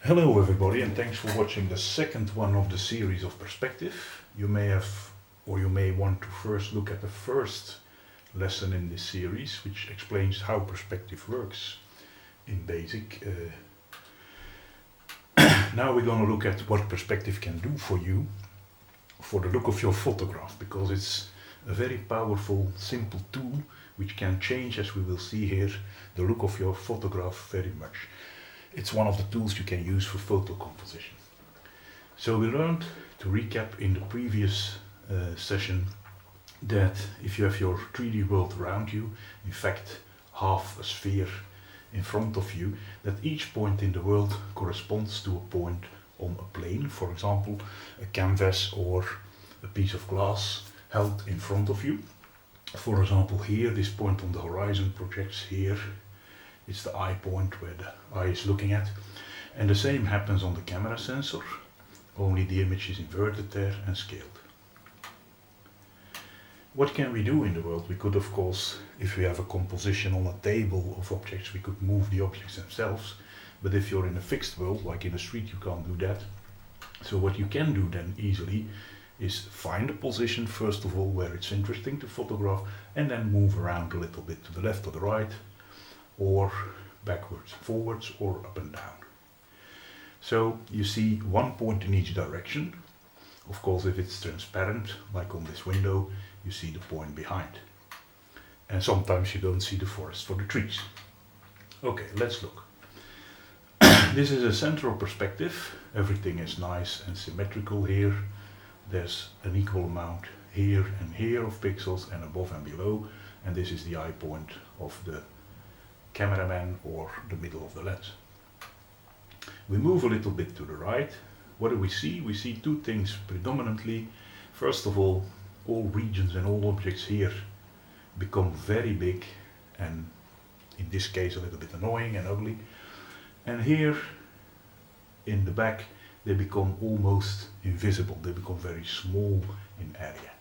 Hello everybody, and thanks for watching the second one of the series of perspective. You may have, or you may want to first look at the first lesson in this series, which explains how perspective works in basic. Now we're going to look at what perspective can do for you, for the look of your photograph, because it's a very powerful, simple tool which can change, as we will see here, the look of your photograph very much. It's one of the tools you can use for photo composition. So we learned, to recap in the previous session, that if you have your 3D world around you, in fact half a sphere in front of you, that each point in the world corresponds to a point on a plane, for example a canvas or a piece of glass held in front of you. For example, here this point on the horizon projects here. It's the eye point where the eye is looking at. And the same happens on the camera sensor, only the image is inverted there and scaled. What can we do in the world? We could, of course, if we have a composition on a table of objects, we could move the objects themselves. But if you're in a fixed world, like in a street, you can't do that. So what you can do then easily is find a position, first of all, where it's interesting to photograph, and then move around a little bit to the left or the right, or backwards, forwards, or up and down. So you see one point in each direction. Of course, if it's transparent, like on this window, you see the point behind. And sometimes you don't see the forest for the trees. Okay, let's look. This is a central perspective. Everything is nice and symmetrical here. There's an equal amount here and here of pixels, and above and below. And this is the eye point of the cameraman or the middle of the lens. We move a little bit to the right. What do we see? We see two things predominantly. First of all regions and all objects here become very big, and in this case a little bit annoying and ugly. And here in the back they become almost invisible. They become very small in area.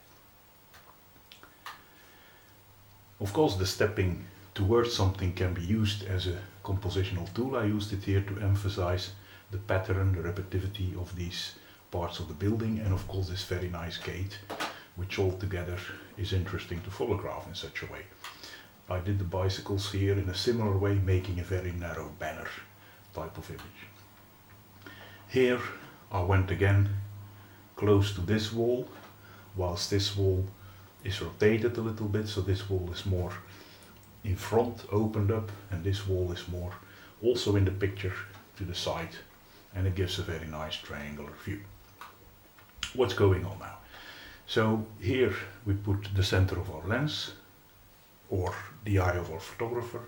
Of course, the stepping towards something can be used as a compositional tool. I used it here to emphasize the pattern, the repetitivity of these parts of the building, and of course this very nice gate, which altogether is interesting to photograph in such a way. I did the bicycles here in a similar way, making a very narrow banner type of image. Here I went again close to this wall, whilst this wall is rotated a little bit, so this wall is more in front, opened up, and this wall is more also in the picture to the side, and it gives a very nice triangular view. What's going on now? So here we put the center of our lens, or the eye of our photographer,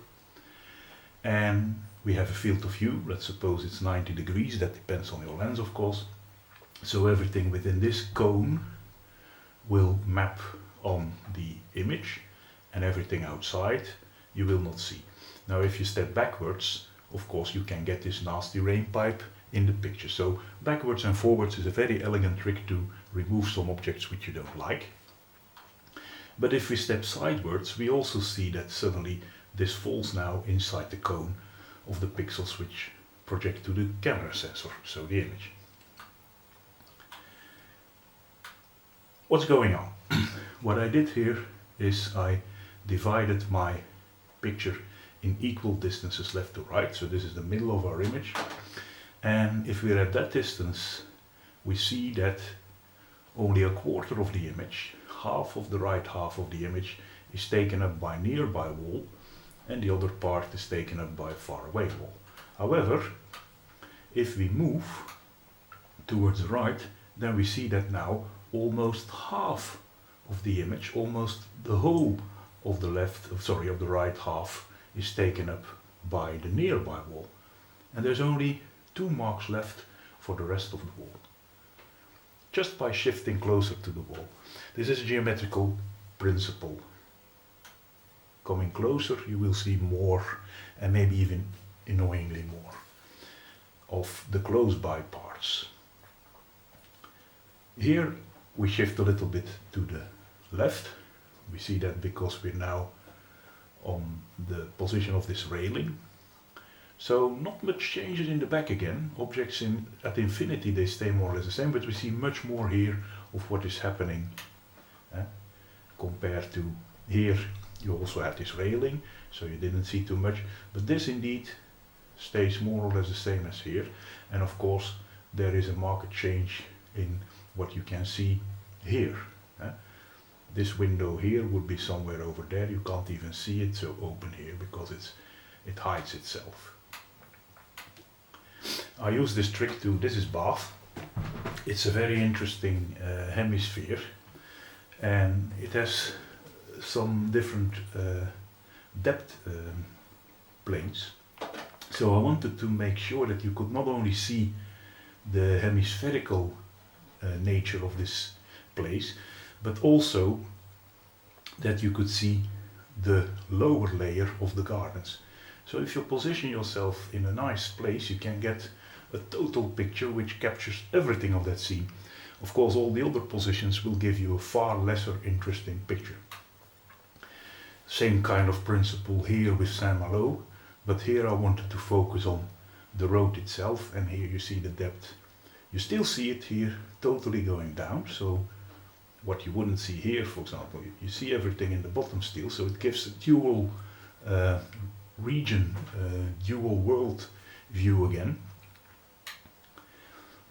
and we have a field of view. Let's suppose it's 90 degrees, that depends on your lens of course. So everything within this cone will map on the image, and everything outside you will not see. Now if you step backwards, of course you can get this nasty rain pipe in the picture. So backwards and forwards is a very elegant trick to remove some objects which you don't like. But if we step sidewards, we also see that suddenly this falls now inside the cone of the pixels which project to the camera sensor, so the image. What's going on? What I did here is I divided my picture in equal distances left to right, so this is the middle of our image, and if we're at that distance we see that only a quarter of the image, half of the right half of the image, is taken up by nearby wall, and the other part is taken up by far away wall. However, if we move towards the right, then we see that now almost half of the image, almost the whole of the of the right half is taken up by the nearby wall, and there's only 2 marks left for the rest of the wall, just by shifting closer to the wall. This is a geometrical principle. Coming closer you will see more, and maybe even annoyingly more, of the close by parts. Here we shift a little bit to the left. We see that because we're now on the position of this railing, So not much changes in the back again. Objects at infinity, they stay more or less the same, but we see much more here of what is happening compared to here. You also have this railing, so you didn't see too much, but this indeed stays more or less the same as here. And of course there is a marked change in what you can see here. This window here would be somewhere over there. You can't even see it so open here because it hides itself. I use this trick too. This is Bath. It's a very interesting hemisphere, and it has some different depth planes. So I wanted to make sure that you could not only see the hemispherical nature of this place, but also that you could see the lower layer of the gardens. So if you position yourself in a nice place, you can get a total picture which captures everything of that scene. Of course, all the other positions will give you a far lesser interesting picture. Same kind of principle here with Saint-Malo, but here I wanted to focus on the road itself, and here you see the depth. You still see it here totally going down, so what you wouldn't see here, for example, you see everything in the bottom still, so it gives a dual region, dual world view again.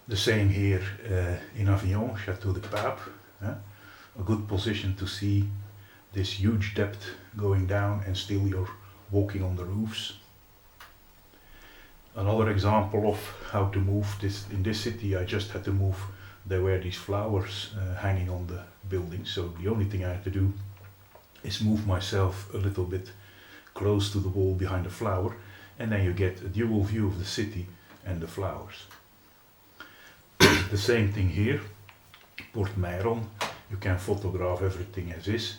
The same here in Avignon, Château de Pape, a good position to see this huge depth going down, and still you're walking on the roofs. Another example of how to move this in this city, I just had to move. There were these flowers hanging on the building, so the only thing I had to do is move myself a little bit close to the wall behind the flower, and then you get a dual view of the city and the flowers. The same thing here, Port Meiron. You can photograph everything as is,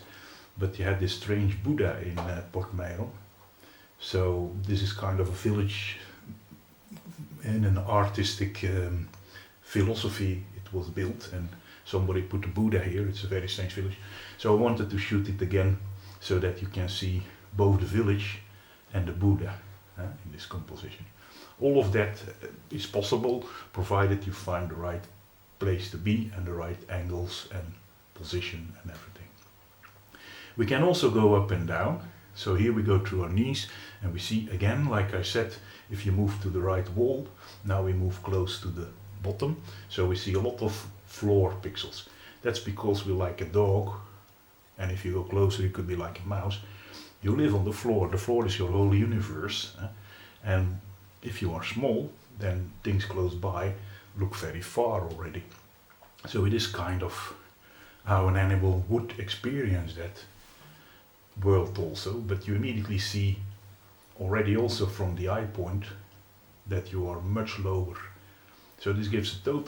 but you had this strange Buddha in Port Meiron. So this is kind of a village in an artistic philosophy. It was built, and somebody put a Buddha here. It's a very strange village. So I wanted to shoot it again so that you can see both the village and the Buddha in this composition. All of that is possible provided you find the right place to be and the right angles and position and everything. We can also go up and down. So here we go through our knees, and we see again, like I said, if you move to the right wall, now we move close to the bottom, so we see a lot of floor pixels. That's because we're like a dog, and if you go closer you could be like a mouse. You live on the floor is your whole universe, and if you are small, then things close by look very far already. So it is kind of how an animal would experience that world also, but you immediately see already also from the eye point that you are much lower. So this gives a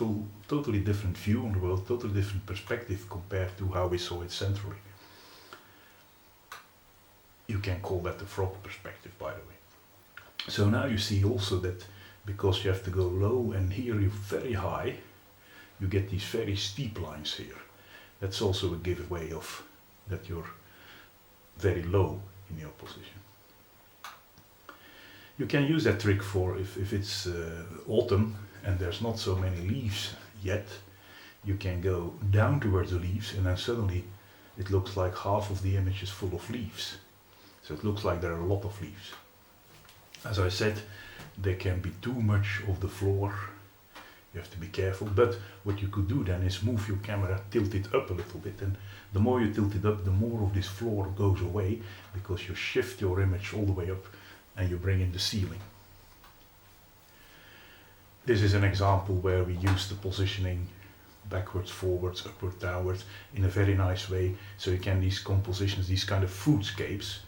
totally different view on the world, totally different perspective compared to how we saw it centrally. You can call that the frog perspective, by the way. So now you see also that because you have to go low and here you're very high, you get these very steep lines here. That's also a giveaway of that you're very low in your position. You can use that trick for if it's autumn and there's not so many leaves yet, you can go down towards the leaves and then suddenly it looks like half of the image is full of leaves. So it looks like there are a lot of leaves. As I said, there can be too much of the floor. You have to be careful, but what you could do then is move your camera, tilt it up a little bit, and the more you tilt it up, the more of this floor goes away, because you shift your image all the way up and you bring in the ceiling. This is an example where we use the positioning backwards, forwards, upward, downwards in a very nice way. So you can these compositions, these kind of foodscapes,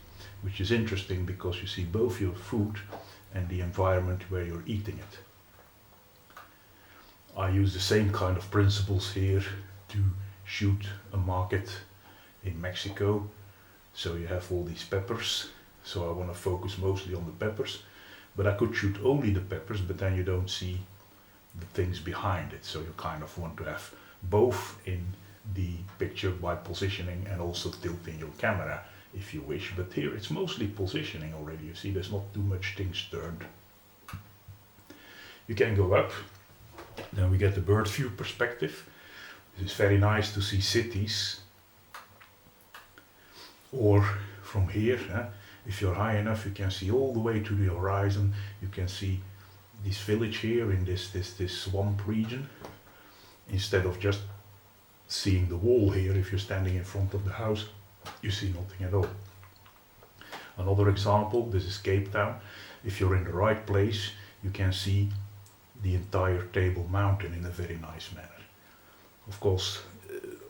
which is interesting because you see both your food and the environment where you're eating it. I use the same kind of principles here to shoot a market in Mexico. So you have all these peppers. So I want to focus mostly on the peppers, but I could shoot only the peppers, but then you don't see the things behind it. So you kind of want to have both in the picture by positioning and also tilting your camera if you wish. But here it's mostly positioning already. You see there's not too much things turned. You can go up, then we get the bird view perspective. This is very nice to see cities, or from here, if you're high enough, you can see all the way to the horizon. You can see this village here in this swamp region, instead of just seeing the wall here. If you're standing in front of the house, you see nothing at all. Another example, this is Cape Town. If you're in the right place, you can see the entire Table Mountain in a very nice manner. Of course,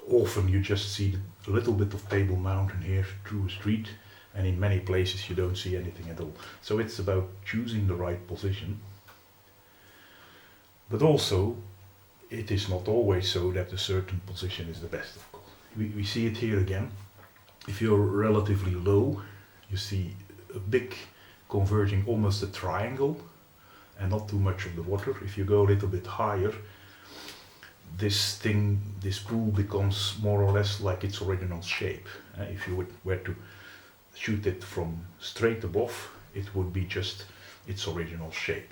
often you just see a little bit of Table Mountain here through a street, and in many places you don't see anything at all. So it's about choosing the right position. But also, it is not always so that a certain position is the best, of course. We see it here again. If you're relatively low, you see a big converging, almost a triangle, and not too much of the water. If you go a little bit higher, this pool becomes more or less like its original shape. If you were to shoot it from straight above, it would be just its original shape.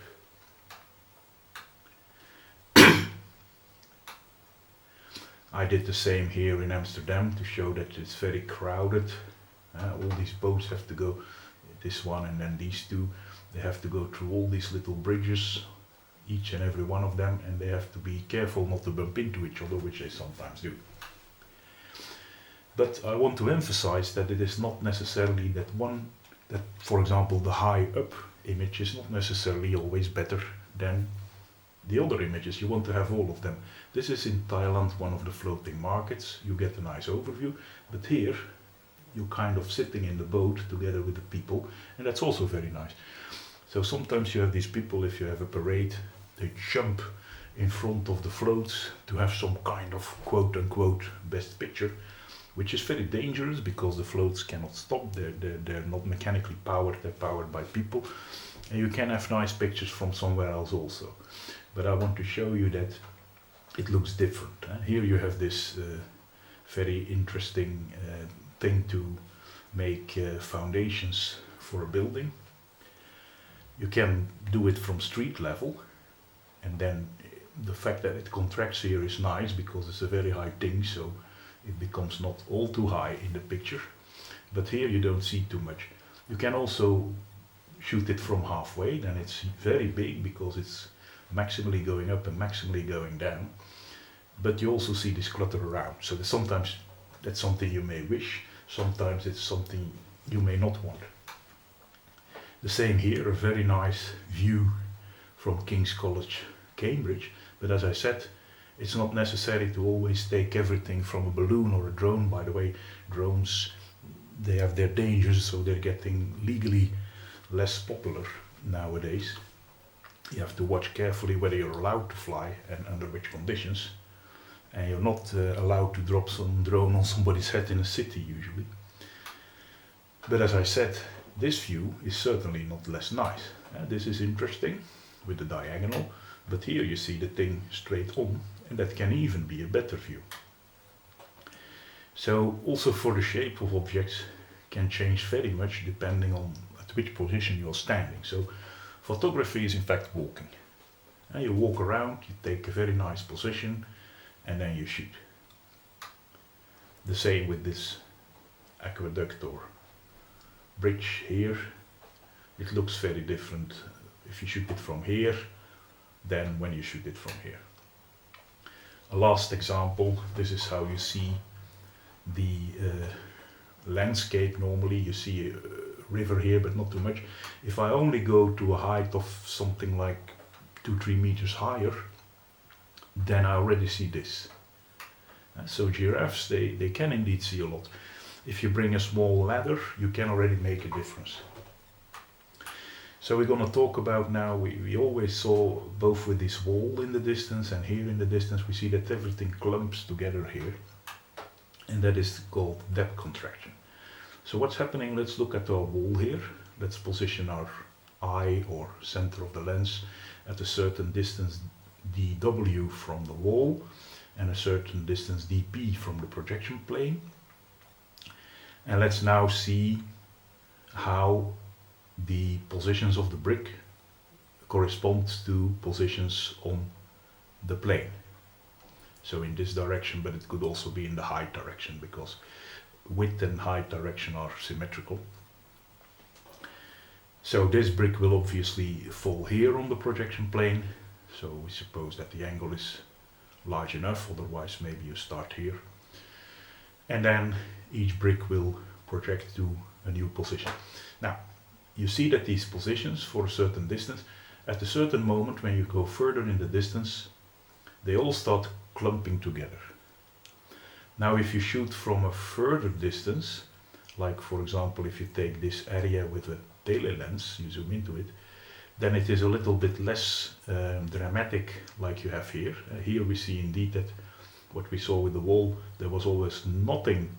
I did the same here in Amsterdam to show that it's very crowded. All these boats have to go, this one and then these two, they have to go through all these little bridges, each and every one of them, and they have to be careful not to bump into each other, which they sometimes do. But I want to emphasize that it is not necessarily that for example, the high up image is not necessarily always better than the other images. You want to have all of them. This is in Thailand, one of the floating markets. You get a nice overview, but here you're kind of sitting in the boat together with the people, and that's also very nice. So sometimes you have these people, if you have a parade, they jump in front of the floats to have some kind of quote-unquote best picture, which is very dangerous because the floats cannot stop. They're not mechanically powered, they're powered by people, and you can have nice pictures from somewhere else also. But I want to show you that it looks different. Here you have this very interesting thing to make foundations for a building. You can do it from street level, and then the fact that it contracts here is nice because it's a very high thing, so it becomes not all too high in the picture. But here you don't see too much. You can also shoot it from halfway, then it's very big because it's maximally going up and maximally going down. But you also see this clutter around, so that sometimes that's something you may wish, sometimes it's something you may not want. The same here, a very nice view from King's College, Cambridge, but as I said, it's not necessary to always take everything from a balloon or a drone. By the way, drones, they have their dangers, so they're getting legally less popular nowadays. You have to watch carefully whether you're allowed to fly and under which conditions. And you're not allowed to drop some drone on somebody's head in a city usually. But as I said, this view is certainly not less nice. This is interesting with the diagonal, but here you see the thing straight on, and that can even be a better view. So also for the shape of objects can change very much depending on at which position you're standing. So photography is in fact walking. You walk around, you take a very nice position, and then you shoot. The same with this aqueduct or bridge here. It looks very different if you shoot it from here than when you shoot it from here. A last example, this is how you see the landscape. Normally you see a river here, but not too much. If I only go to a height of something like 2-3 meters higher, then I already see this. So giraffes, they can indeed see a lot. If you bring a small ladder, you can already make a difference. So we're going to talk about now, we always saw both with this wall in the distance and here in the distance, we see that everything clumps together here. And that is called depth contraction. So what's happening, let's look at our wall here. Let's position our eye or center of the lens at a certain distance dw from the wall and a certain distance dp from the projection plane. And let's now see how the positions of the brick corresponds to positions on the plane. So in this direction, but it could also be in the height direction, because width and height direction are symmetrical. So this brick will obviously fall here on the projection plane. So we suppose that the angle is large enough, otherwise maybe you start here. And then each brick will project to a new position. Now, you see that these positions for a certain distance, at a certain moment when you go further in the distance, they all start clumping together. Now if you shoot from a further distance, like for example if you take this area with a tele lens, you zoom into it, then it is a little bit less dramatic like you have here. Here we see indeed that what we saw with the wall, there was always nothing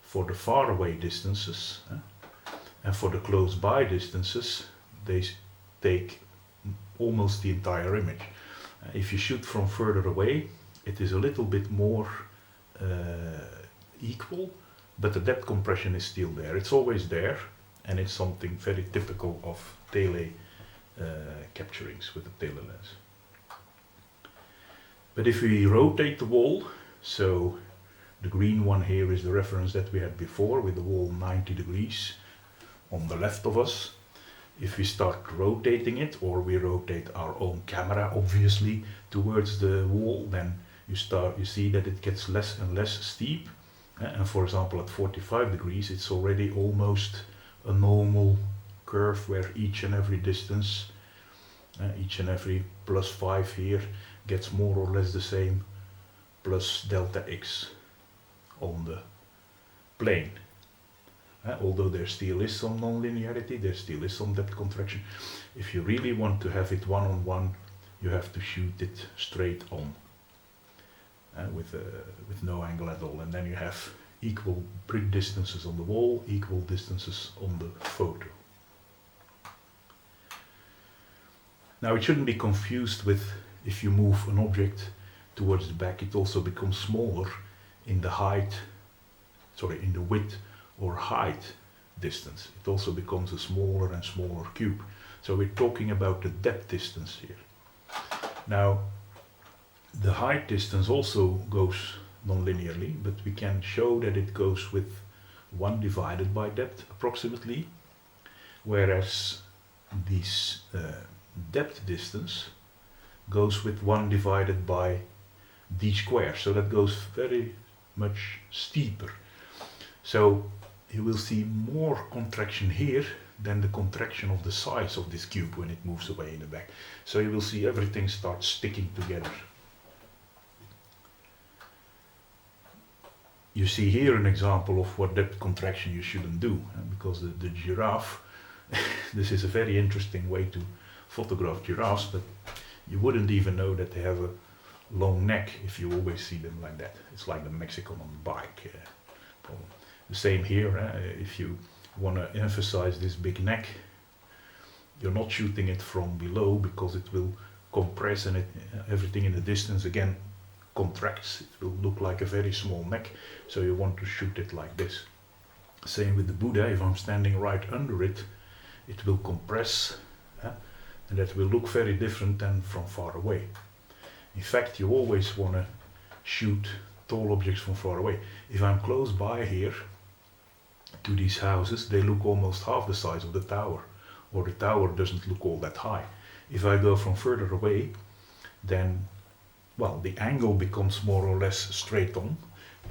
for the far away distances, and for the close by distances they take almost the entire image. If you shoot from further away, it is a little bit more equal, but the depth compression is still there. It's always there, and it's something very typical of tele capturings with the tele lens. But if we rotate the wall, so the green one here is the reference that we had before with the wall 90 degrees on the left of us. If we start rotating it, or we rotate our own camera obviously towards the wall, then you see that it gets less and less steep. And for example at 45 degrees it's already almost a normal curve where each and every distance, each and every +5 here gets more or less the same plus delta x on the plane. Although there still is some non-linearity, there still is some depth contraction. If you really want to have it one-on-one, you have to shoot it straight on with no angle at all, and then you have equal brick distances on the wall, equal distances on the photo. Now it shouldn't be confused with if you move an object towards the back, it also becomes smaller in the in the width or height distance. It also becomes a smaller and smaller cube. So we're talking about the depth distance here. Now the height distance also goes non-linearly, but we can show that it goes with 1 divided by depth approximately, whereas this depth distance goes with 1 divided by d square, so that goes very much steeper. So you will see more contraction here than the contraction of the size of this cube when it moves away in the back. So you will see everything starts sticking together. You see here an example of what depth contraction you shouldn't do, because the giraffe, this is a very interesting way to photograph giraffes, but you wouldn't even know that they have a long neck if you always see them like that. It's like the Mexican on the bike. The same here, if you want to emphasize this big neck, you're not shooting it from below because it will compress, and everything in the distance again contracts. It will look like a very small neck, so you want to shoot it like this. Same with the Buddha. If I'm standing right under it, it will compress, and that will look very different than from far away. In fact, you always want to shoot tall objects from far away. If I'm close by here to these houses, they look almost half the size of the tower, or the tower doesn't look all that high. If I go from further away, then well, the angle becomes more or less straight on,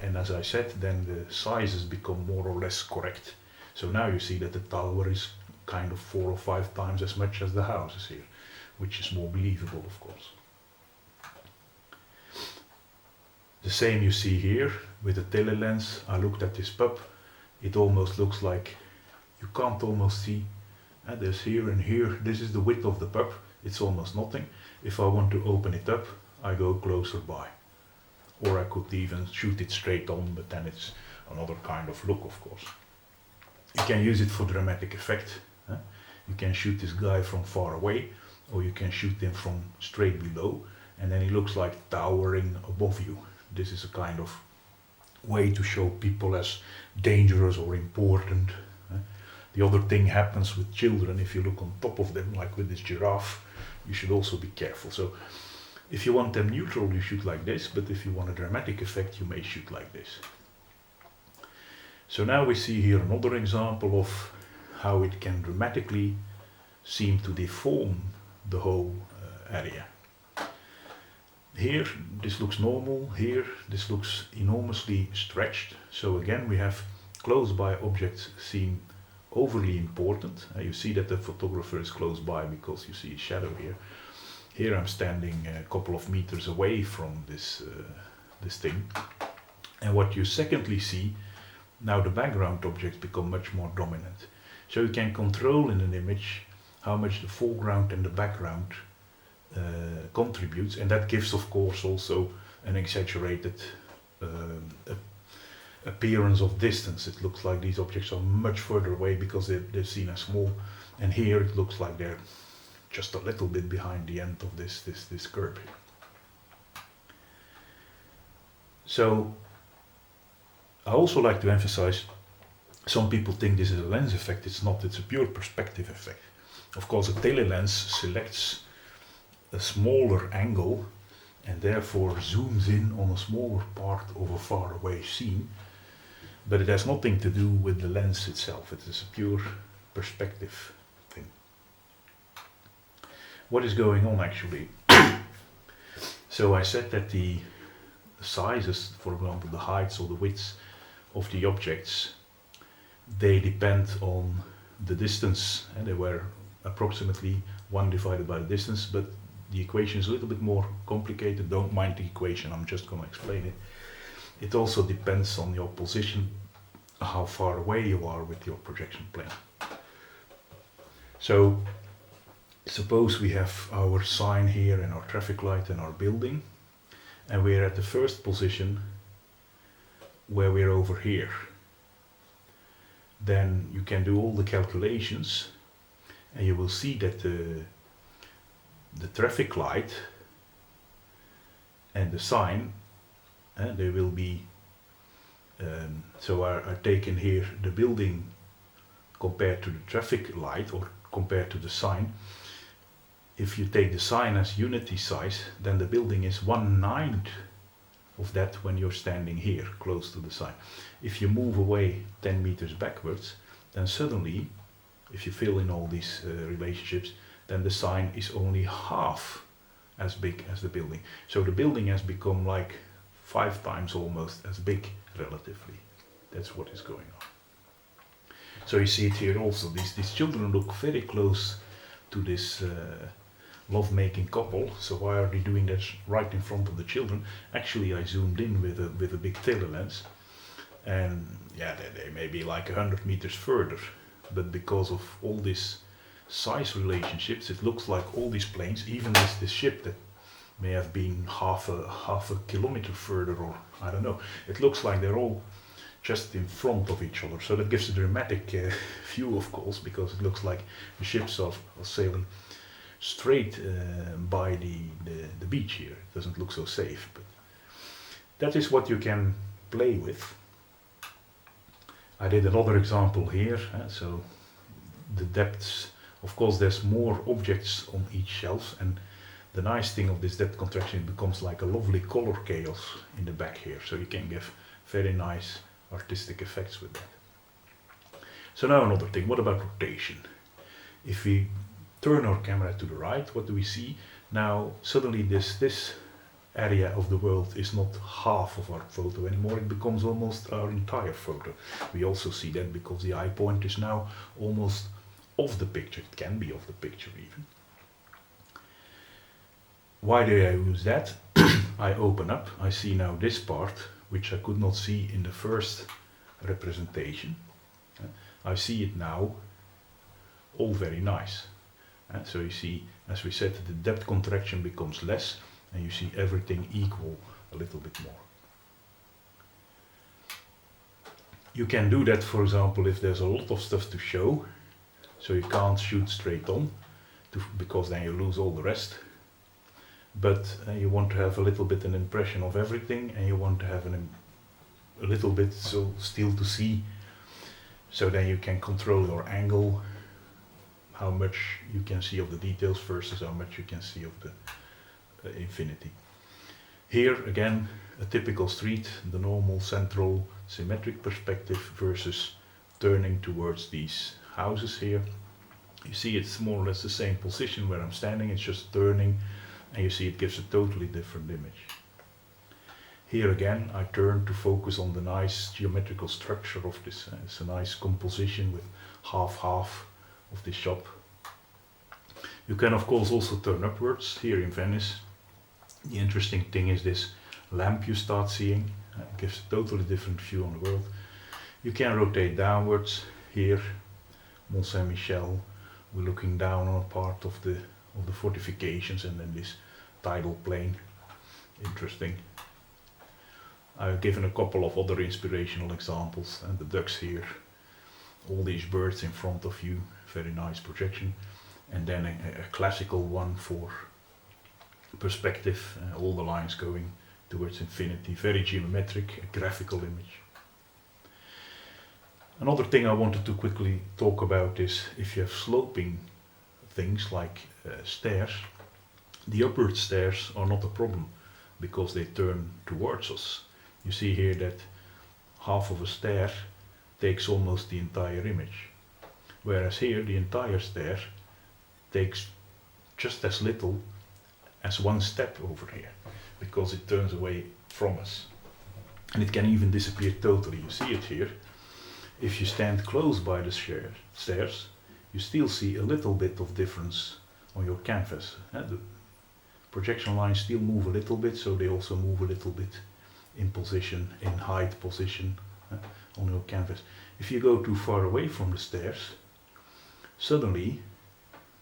and as I said, then the sizes become more or less correct. So now you see that the tower is kind of 4 or 5 times as much as the houses here, which is more believable, of course. The same you see here with the tele lens. I looked at this pup. It almost looks like you can't almost see. There's here and here. This is the width of the pup. It's almost nothing. If I want to open it up, I go closer by. Or I could even shoot it straight on, but then it's another kind of look, of course. You can use it for dramatic effect. You can shoot this guy from far away, or you can shoot him from straight below, and then he looks like towering above you. This is a kind of way to show people as dangerous or important. The other thing happens with children. If you look on top of them, like with this giraffe, you should also be careful. So if you want them neutral, you shoot like this, but if you want a dramatic effect, you may shoot like this. So now we see here another example of how it can dramatically seem to deform the whole area. Here this looks normal, here this looks enormously stretched. So again we have close by objects seem overly important. You see that the photographer is close by because you see a shadow here. Here I'm standing a couple of meters away from this thing. And what you secondly see, now the background objects become much more dominant. So you can control in an image how much the foreground and the background contributes, and that gives of course also an exaggerated appearance of distance. It looks like these objects are much further away because they're seen as small, and here it looks like they're just a little bit behind the end of this curve here. So I also like to emphasize, some people think this is a lens effect. It's not, it's a pure perspective effect. Of course, a telelens selects a smaller angle and therefore zooms in on a smaller part of a far away scene, but it has nothing to do with the lens itself. It is a pure perspective thing. What is going on actually? So I said that the sizes, for example, the heights or the widths of the objects, they depend on the distance, and they were approximately 1 divided by the distance, but the equation is a little bit more complicated. Don't mind the equation, I'm just going to explain it. It also depends on your position, how far away you are with your projection plane. So suppose we have our sign here and our traffic light and our building, and we're at the first position where we're over here. Then you can do all the calculations and you will see that the traffic light and the sign, they will be, so I taken here the building compared to the traffic light or compared to the sign. If you take the sign as unity size, then the building is 1/9 of that when you're standing here close to the sign. If you move away 10 meters backwards, then suddenly, if you fill in all these relationships, then the sign is only half as big as the building. So the building has become like 5 times almost as big relatively. That's what is going on. So you see it here also. These children look very close to this love-making couple. So why are they doing that right in front of the children? Actually, I zoomed in with a big telelens, and yeah, they may be like 100 meters further, but because of all these size relationships, it looks like all these planes, even this ship that may have been half a kilometer further, or I don't know, it looks like they're all just in front of each other. So that gives a dramatic view, of course, because it looks like the ships are sailing straight by the beach here. It doesn't look so safe, but that is what you can play with. I did another example here. So the depths, of course there's more objects on each shelf, and the nice thing of this depth contraction, it becomes like a lovely color chaos in the back here, so you can give very nice artistic effects with that. So now another thing, what about rotation? If we turn our camera to the right, what do we see? Now suddenly this area of the world is not half of our photo anymore, it becomes almost our entire photo. We also see that because the eye point is now almost off the picture, it can be off the picture even. Why do I use that? I open up, I see now this part, which I could not see in the first representation. I see it now all very nice. So you see, as we said, the depth contraction becomes less, and you see everything equal a little bit more. You can do that, for example, if there's a lot of stuff to show, so you can't shoot straight on, because then you lose all the rest. But you want to have a little bit an impression of everything, and you want to have a little bit so still to see, so then you can control your angle, how much you can see of the details versus how much you can see of the infinity. Here again, a typical street, the normal central symmetric perspective versus turning towards these houses here. You see it's more or less the same position where I'm standing, it's just turning, and you see it gives a totally different image. Here again I turn to focus on the nice geometrical structure of this. It's a nice composition with half of this shop. You can of course also turn upwards here in Venice. The interesting thing is this lamp you start seeing. It gives a totally different view on the world. You can rotate downwards here, Mont Saint-Michel. We're looking down on a part of the fortifications and then this tidal plain. Interesting. I've given a couple of other inspirational examples, and the ducks here, all these birds in front of you, very nice projection, and then a classical one for perspective, all the lines going towards infinity, very geometric, a graphical image. Another thing I wanted to quickly talk about is if you have sloping things like stairs, the upward stairs are not a problem because they turn towards us. You see here that half of a stair takes almost the entire image, whereas here the entire stair takes just as little as one step over here, because it turns away from us. And it can even disappear totally. You see it here. If you stand close by the stairs, you still see a little bit of difference on your canvas. The projection lines still move a little bit, so they also move a little bit in position, in height position on your canvas. If you go too far away from the stairs, suddenly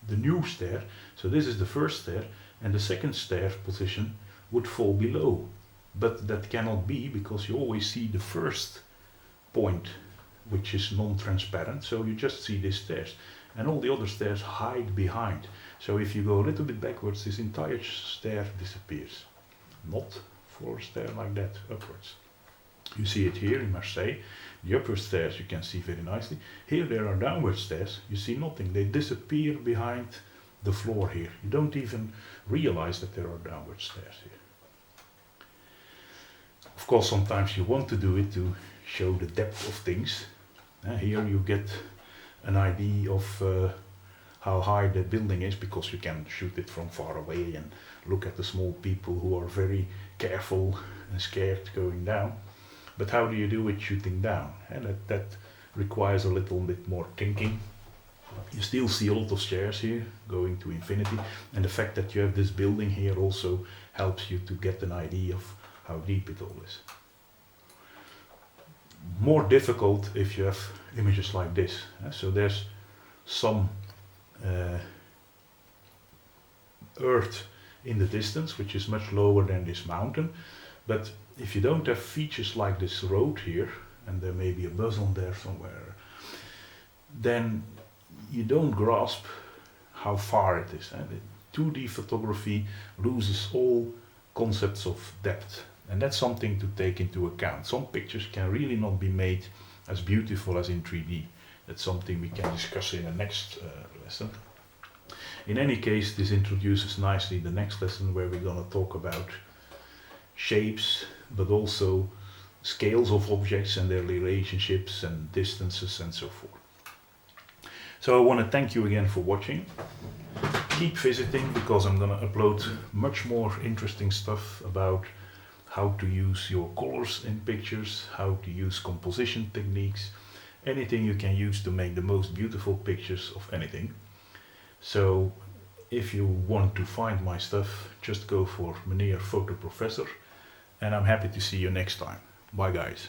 the new stair, so this is the first stair, and the second stair position would fall below. But that cannot be, because you always see the first point, which is non-transparent, so you just see these stairs. And all the other stairs hide behind. So if you go a little bit backwards, this entire stair disappears. Not for a stair like that, upwards. You see it here in Marseille. The upward stairs you can see very nicely. Here there are downward stairs, you see nothing. They disappear behind the floor here. You don't even realize that there are downward stairs here. Of course, sometimes you want to do it to show the depth of things. Here you get an idea of how high the building is, because you can shoot it from far away and look at the small people who are very careful and scared going down. But how do you do it shooting down? And that requires a little bit more thinking. You still see a lot of stairs here going to infinity, and the fact that you have this building here also helps you to get an idea of how deep it all is. More difficult if you have images like this. So there's some earth in the distance, which is much lower than this mountain, but if you don't have features like this road here, and there may be a bus on there somewhere, then you don't grasp how far it is. And 2D photography loses all concepts of depth, and that's something to take into account. Some pictures can really not be made as beautiful as in 3D. That's something we can discuss in the next lesson. In any case, this introduces nicely the next lesson, where we're going to talk about shapes, but also scales of objects and their relationships and distances and so forth. So I want to thank you again for watching. Keep visiting, because I'm going to upload much more interesting stuff about how to use your colors in pictures, how to use composition techniques, anything you can use to make the most beautiful pictures of anything. So if you want to find my stuff, just go for Menhir Photo Professor, and I'm happy to see you next time. Bye guys.